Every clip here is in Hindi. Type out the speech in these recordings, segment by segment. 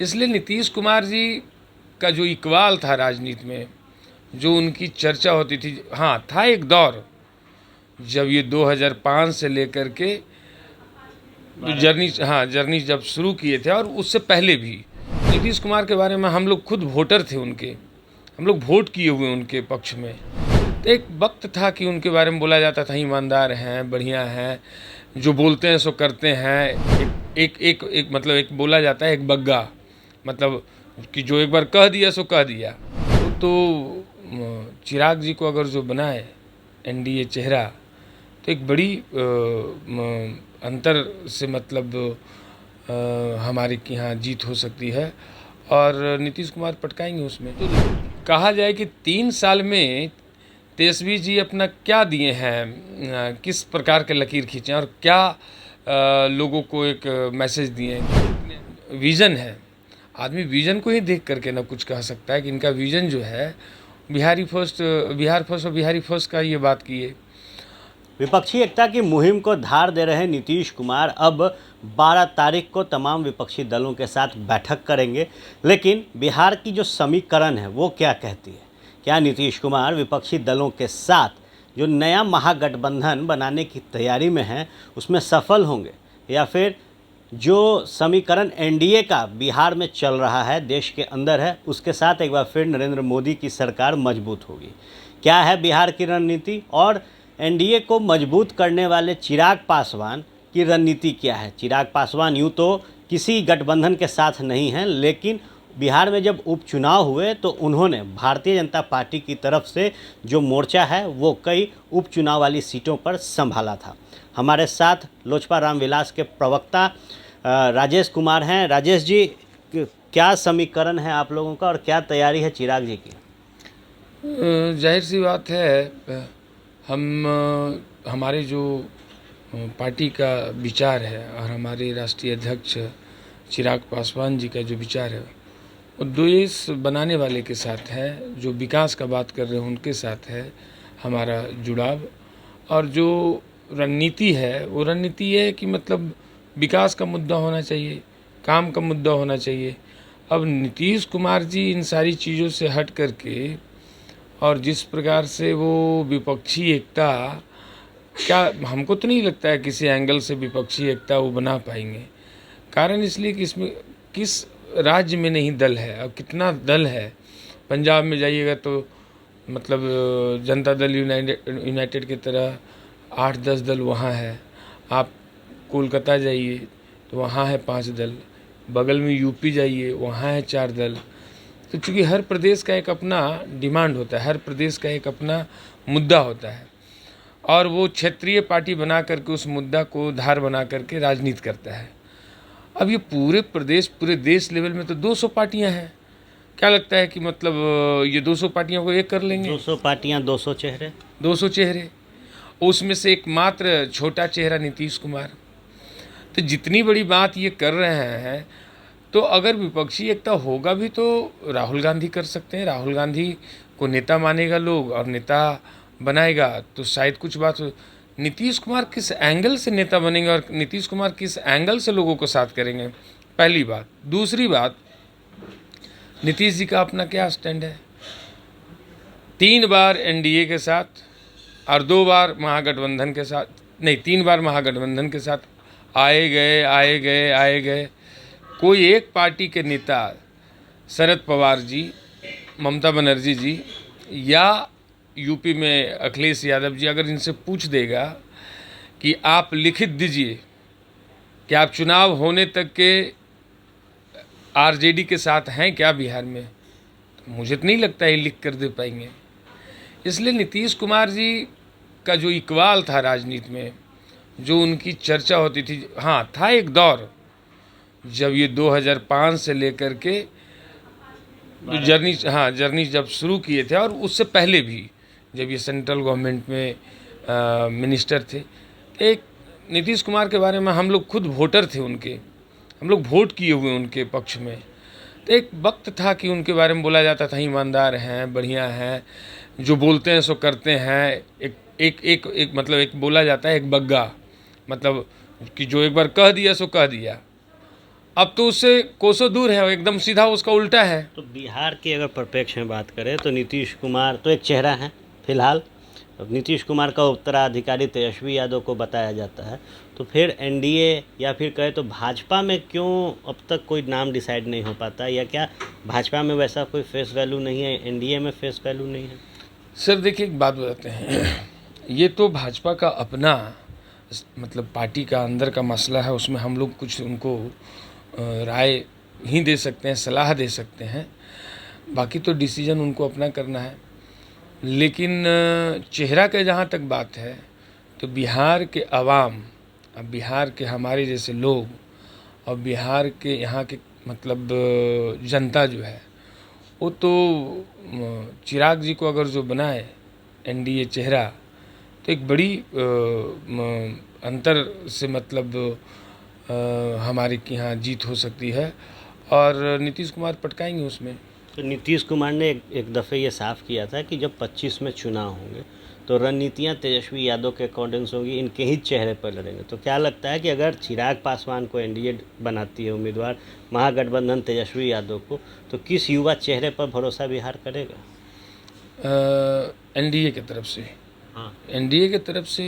इसलिए नीतीश कुमार जी का जो इकबाल था राजनीति में, जो उनकी चर्चा होती थी, हाँ था एक दौर जब ये 2005 से लेकर के जर्नी जब शुरू किए थे, और उससे पहले भी नीतीश कुमार के बारे में हम लोग खुद वोटर थे उनके, हम लोग वोट किए हुए उनके पक्ष में। तो एक वक्त था कि उनके बारे में बोला जाता था ईमानदार हैं, बढ़िया हैं, जो बोलते हैं सो करते हैं। एक मतलब एक बोला जाता है एक बग्गा, मतलब कि जो एक बार कह दिया सो कह दिया। तो चिराग जी को अगर जो बनाए एनडीए चेहरा, तो एक बड़ी अंतर से मतलब हमारे यहाँ जीत हो सकती है, और नीतीश कुमार पटकाएंगे उसमें। तो कहा जाए कि 3 साल में तेजस्वी जी अपना क्या दिए हैं, किस प्रकार के लकीर खींचे और क्या लोगों को एक मैसेज दिए हैं। विज़न है, आदमी विज़न को ही देख करके ना कुछ कह सकता है कि इनका विज़न जो है बिहार फर्स्ट और बिहारी फर्स्ट का ये बात की है। विपक्षी एकता की मुहिम को धार दे रहे नीतीश कुमार अब 12 तारीख को तमाम विपक्षी दलों के साथ बैठक करेंगे, लेकिन बिहार की जो समीकरण है वो क्या कहती है? क्या नीतीश कुमार विपक्षी दलों के साथ जो नया महागठबंधन बनाने की तैयारी में है उसमें सफल होंगे, या फिर जो समीकरण एनडीए का बिहार में चल रहा है, देश के अंदर है, उसके साथ एक बार फिर नरेंद्र मोदी की सरकार मजबूत होगी? क्या है बिहार की रणनीति, और एनडीए को मजबूत करने वाले चिराग पासवान की रणनीति क्या है? चिराग पासवान यूँ तो किसी गठबंधन के साथ नहीं हैं, लेकिन बिहार में जब उपचुनाव हुए तो उन्होंने भारतीय जनता पार्टी की तरफ से जो मोर्चा है वो कई उपचुनाव वाली सीटों पर संभाला था। हमारे साथ लोजपा रामविलास के प्रवक्ता राजेश कुमार हैं। राजेश जी, क्या समीकरण है आप लोगों का और क्या तैयारी है चिराग जी की? जाहिर सी बात है, हमारे जो पार्टी का विचार है और हमारे राष्ट्रीय अध्यक्ष चिराग पासवान जी का जो विचार है वो देश बनाने वाले के साथ है, जो विकास का बात कर रहे हैं उनके साथ है हमारा जुड़ाव। और जो रणनीति है वो रणनीति ये है कि मतलब विकास का मुद्दा होना चाहिए, काम का मुद्दा होना चाहिए। अब नीतीश कुमार जी इन सारी चीज़ों से हट करके, और जिस प्रकार से वो विपक्षी एकता, क्या हमको तो नहीं लगता है किसी एंगल से विपक्षी एकता वो बना पाएंगे। कारण इसलिए कि इसमें किस राज्य में नहीं दल है, अब कितना दल है। पंजाब में जाइएगा तो मतलब जनता दल यूनाइटेड की तरह 8-10 दल वहाँ है। आप कोलकाता जाइए तो वहाँ है 5 दल, बगल में यूपी जाइए वहाँ है 4 दल। तो चूँकि हर प्रदेश का एक अपना डिमांड होता है, हर प्रदेश का एक अपना मुद्दा होता है, और वो क्षेत्रीय पार्टी बना करके उस मुद्दा को धार बना करके राजनीति करता है। अब ये पूरे प्रदेश, पूरे देश लेवल में तो 200 पार्टियां हैं। क्या लगता है कि मतलब ये 200 पार्टियों को एक कर लेंगे? 200 पार्टियां, 200 चेहरे, 200 चेहरे, उसमें से एकमात्र छोटा चेहरा नीतीश कुमार। तो जितनी बड़ी बात ये कर रहे हैं, तो अगर विपक्षी एकता होगा भी तो राहुल गांधी कर सकते हैं। राहुल गांधी को नेता मानेगा लोग और नेता बनाएगा तो शायद कुछ बात हो। नीतीश कुमार किस एंगल से नेता बनेंगे और नीतीश कुमार किस एंगल से लोगों को साथ करेंगे, पहली बात। दूसरी बात, नीतीश जी का अपना क्या स्टैंड है? 3 बार एनडीए के साथ और 2 बार महागठबंधन के साथ, नहीं 3 बार महागठबंधन के साथ आए गए। कोई एक पार्टी के नेता, शरद पवार जी, ममता बनर्जी जी या यूपी में अखिलेश यादव जी, अगर इनसे पूछ देगा कि आप लिखित दीजिए कि आप चुनाव होने तक के आरजेडी के साथ हैं क्या बिहार में, तो मुझे तो नहीं लगता है लिख कर दे पाएंगे। इसलिए नीतीश कुमार जी का जो इकबाल था राजनीति में, जो उनकी चर्चा होती थी, हाँ था एक दौर जब ये 2005 से लेकर के जर्नी जब शुरू किए थे, और उससे पहले भी जब ये सेंट्रल गवर्नमेंट में मिनिस्टर थे। एक नीतीश कुमार के बारे में हम लोग खुद वोटर थे उनके, हम लोग वोट किए हुए उनके पक्ष में। तो एक वक्त था कि उनके बारे में बोला जाता था ईमानदार हैं, बढ़िया हैं, जो बोलते हैं सो करते हैं। एक मतलब एक बोला जाता है एक बग्गा, मतलब कि जो एक बार कह दिया सो कह दिया। अब तो उससे कोसों दूर है, एकदम सीधा उसका उल्टा है। तो बिहार के अगर परिप्रेक्ष्य में बात करें तो नीतीश कुमार तो एक चेहरा है फिलहाल। अब नीतीश कुमार का उत्तराधिकारी तेजस्वी यादव को बताया जाता है, तो फिर एनडीए या फिर कहे तो भाजपा में क्यों अब तक कोई नाम डिसाइड नहीं हो पाता, या क्या भाजपा में वैसा कोई फेस वैल्यू नहीं है, एनडीए में फेस वैल्यू नहीं है? सर देखिए, एक बात बताते हैं, ये तो भाजपा का अपना मतलब पार्टी का अंदर का मसला है, उसमें हम लोग कुछ उनको राय ही दे सकते हैं, सलाह दे सकते हैं, बाकी तो डिसीजन उनको अपना करना है। लेकिन चेहरा के जहाँ तक बात है तो बिहार के अवाम, अब बिहार के हमारे जैसे लोग और बिहार के यहाँ के मतलब जनता जो है वो तो चिराग जी को अगर जो बनाए एनडीए चेहरा, तो एक बड़ी अंतर से मतलब हमारे यहाँ जीत हो सकती है और नीतीश कुमार पटकाएंगे उसमें। तो नीतीश कुमार ने एक दफ़े ये साफ किया था कि जब 25 में चुनाव होंगे तो रणनीतियां तेजस्वी यादव के अकॉर्डिंग्स होंगी, इनके ही चेहरे पर लड़ेंगे। तो क्या लगता है कि अगर चिराग पासवान को एनडीए बनाती है उम्मीदवार, महागठबंधन तेजस्वी यादव को, तो किस युवा चेहरे पर भरोसा बिहार करेगा? एनडीए की तरफ से, हाँ, एनडीए की तरफ से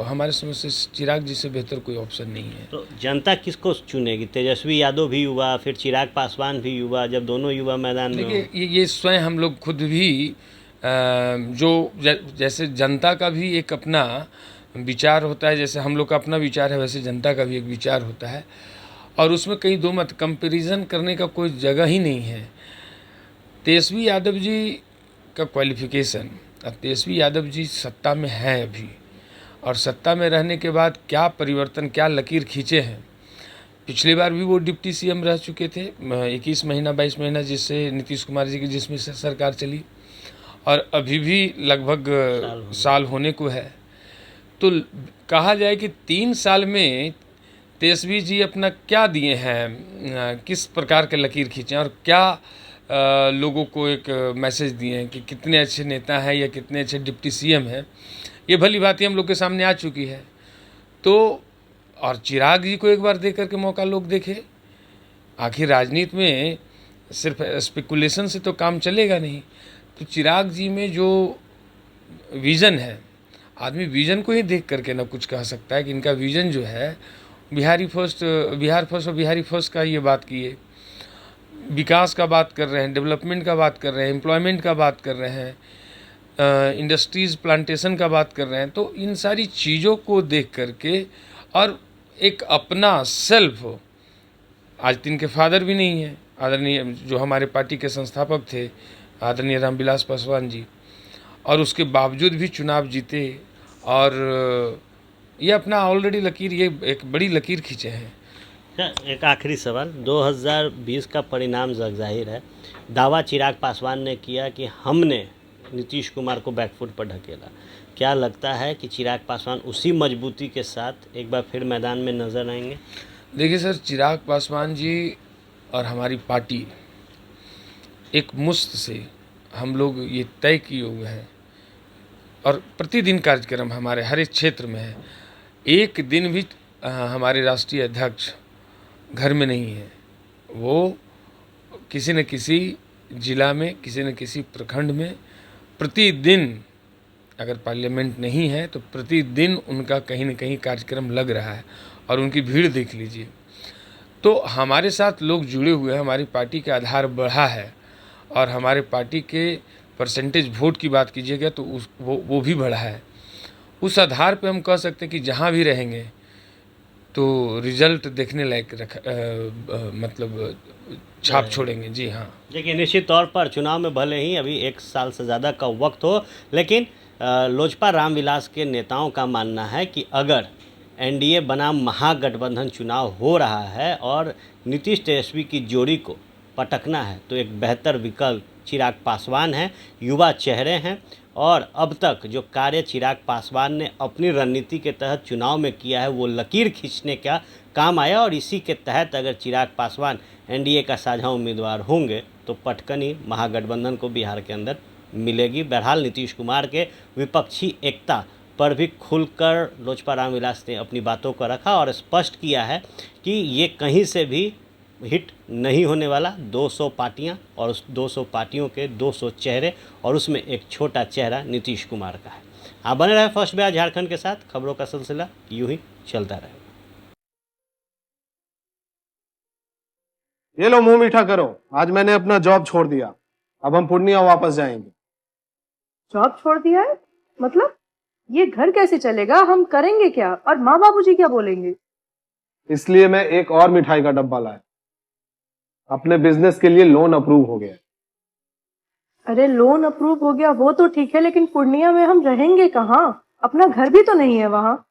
हमारे समझ से चिराग जी से बेहतर कोई ऑप्शन नहीं है। तो जनता किसको चुनेगी? तेजस्वी यादव भी युवा, फिर चिराग पासवान भी युवा, जब दोनों युवा मैदान में देखिए, हों। ये स्वयं हम लोग खुद भी जो जैसे जनता का भी एक अपना विचार होता है, जैसे हम लोग का अपना विचार है, वैसे जनता का भी एक विचार होता है और उसमें कहीं दो मत कंपैरिजन करने का कोई जगह ही नहीं है। तेजस्वी यादव जी का क्वालिफिकेशन, अब तेजस्वी यादव जी सत्ता में है अभी, और सत्ता में रहने के बाद क्या परिवर्तन, क्या लकीर खींचे हैं। पिछली बार भी वो डिप्टी सीएम रह चुके थे 21 महीना 22 महीना, जिससे नीतीश कुमार जी की जिसमें से सरकार चली, और अभी भी लगभग साल होने को है। तो कहा जाए कि 3 साल में तेजस्वी जी अपना क्या दिए हैं, किस प्रकार के लकीर खींचे और क्या लोगों को एक मैसेज दिए हैं कि कितने अच्छे नेता हैं या कितने अच्छे डिप्टी सीएम हैं, ये भली बात हम लोग के सामने आ चुकी है। तो और चिराग जी को एक बार दे करके मौका लोग देखे। आखिर राजनीति में सिर्फ स्पेकुलेशन से तो काम चलेगा नहीं। तो चिराग जी में जो विज़न है, आदमी विज़न को ही देख करके ना कुछ कह सकता है कि इनका विज़न जो है बिहार फर्स्ट और बिहारी फर्स्ट का ये बात की है, विकास का बात कर रहे हैं, डेवलपमेंट का बात कर रहे हैं, एम्प्लॉयमेंट का बात कर रहे हैं, इंडस्ट्रीज़ प्लांटेशन का बात कर रहे हैं। तो इन सारी चीज़ों को देख करके और एक अपना सेल्फ, आज तो इनके फादर भी नहीं है, आदरणीय जो हमारे पार्टी के संस्थापक थे आदरणीय रामविलास पासवान जी, और उसके बावजूद भी चुनाव जीते और ये अपना ऑलरेडी लकीर, ये एक बड़ी लकीर खींचे हैं। एक आखिरी सवाल, 2020 का परिणाम जग जाहिर है। दावा चिराग पासवान ने किया कि हमने नीतीश कुमार को बैकफुट पर ढकेला। क्या लगता है कि चिराग पासवान उसी मजबूती के साथ एक बार फिर मैदान में नजर आएंगे? देखिए सर, चिराग पासवान जी और हमारी पार्टी एक मुश्त से हम लोग ये तय किए हुए हैं और प्रतिदिन कार्यक्रम हमारे हर एक क्षेत्र में है। एक दिन भी हमारे राष्ट्रीय अध्यक्ष घर में नहीं है, वो किसी न किसी जिला में, किसी न किसी प्रखंड में प्रतिदिन, अगर पार्लियामेंट नहीं है तो प्रतिदिन उनका कहीं न कहीं कार्यक्रम लग रहा है और उनकी भीड़ देख लीजिए। तो हमारे साथ लोग जुड़े हुए हैं, हमारी पार्टी का आधार बढ़ा है और हमारे पार्टी के परसेंटेज वोट की बात कीजिएगा तो वो भी बढ़ा है। उस आधार पे हम कह सकते हैं कि जहाँ भी रहेंगे तो रिजल्ट देखने लायक मतलब छाप छोड़ेंगे। जी हाँ, देखिए, निश्चित तौर पर चुनाव में भले ही अभी 1 साल से ज़्यादा का वक्त हो, लेकिन लोजपा रामविलास के नेताओं का मानना है कि अगर एनडीए बनाम महागठबंधन चुनाव हो रहा है और नीतीश तेजस्वी की जोड़ी को पटकना है, तो एक बेहतर विकल्प चिराग पासवान है। युवा चेहरे हैं और अब तक जो कार्य चिराग पासवान ने अपनी रणनीति के तहत चुनाव में किया है वो लकीर खींचने का काम आया, और इसी के तहत अगर चिराग पासवान एनडीए का साझा उम्मीदवार होंगे तो पटकनी महागठबंधन को बिहार के अंदर मिलेगी। बहरहाल नीतीश कुमार के विपक्षी एकता पर भी खुलकर लोजपा रामविलास ने अपनी बातों को रखा और स्पष्ट किया है कि ये कहीं से भी हिट नहीं होने वाला। 200 पार्टियां और उस 200 पार्टियों के 200 चेहरे और उसमें एक छोटा चेहरा नीतीश कुमार का है। आप बने रहे फर्स्ट बिहार झारखंड के साथ, खबरों का सिलसिला यूं ही चलता रहेगा। ये लो मुंह मीठा करो, आज मैंने अपना जॉब छोड़ दिया, अब हम पूर्णिया वापस जाएंगे। जॉब छोड़ दिया है? मतलब ये घर कैसे चलेगा? हम करेंगे क्या? और माँ बाबूजी क्या बोलेंगे? इसलिए मैं एक और मिठाई का डब्बा लाया। अपने बिजनेस के लिए लोन अप्रूव हो गया। अरे लोन अप्रूव हो गया वो तो ठीक है, लेकिन पूर्णिया में हम रहेंगे कहाँ? अपना घर भी तो नहीं है वहाँ।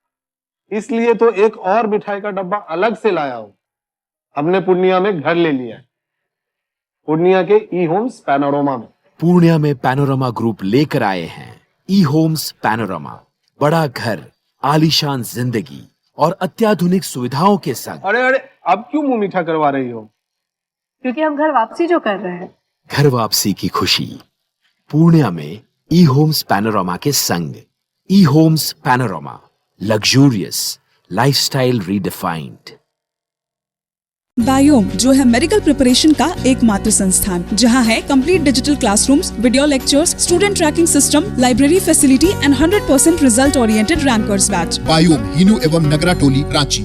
इसलिए तो एक और मिठाई का डब्बा अलग से लाया हूं। हमने पूर्णिया में घर ले लिया है, पूर्णिया के ई होम्स पैनोरमा में। पूर्णिया में पैनोरमा ग्रुप लेकर आए हैं ई होम्स पैनोरमा, बड़ा घर, आलीशान जिंदगी और अत्याधुनिक सुविधाओं के संग। अरे अरे, अब क्यों मुंह मीठा करवा रही हो? क्योंकि हम घर वापसी जो कर रहे हैं। घर वापसी की खुशी पूर्णिया में ई होम्स पैनोरमा के संग। ई homes panorama, luxurious lifestyle redefined. Biome जो है मेडिकल प्रिपरेशन का एकमात्र संस्थान, जहां है complete digital classrooms, video lectures, student tracking system, library facility and 100% result oriented rankers batch. Biome, Hinoo एवं नगरा टोली, रांची।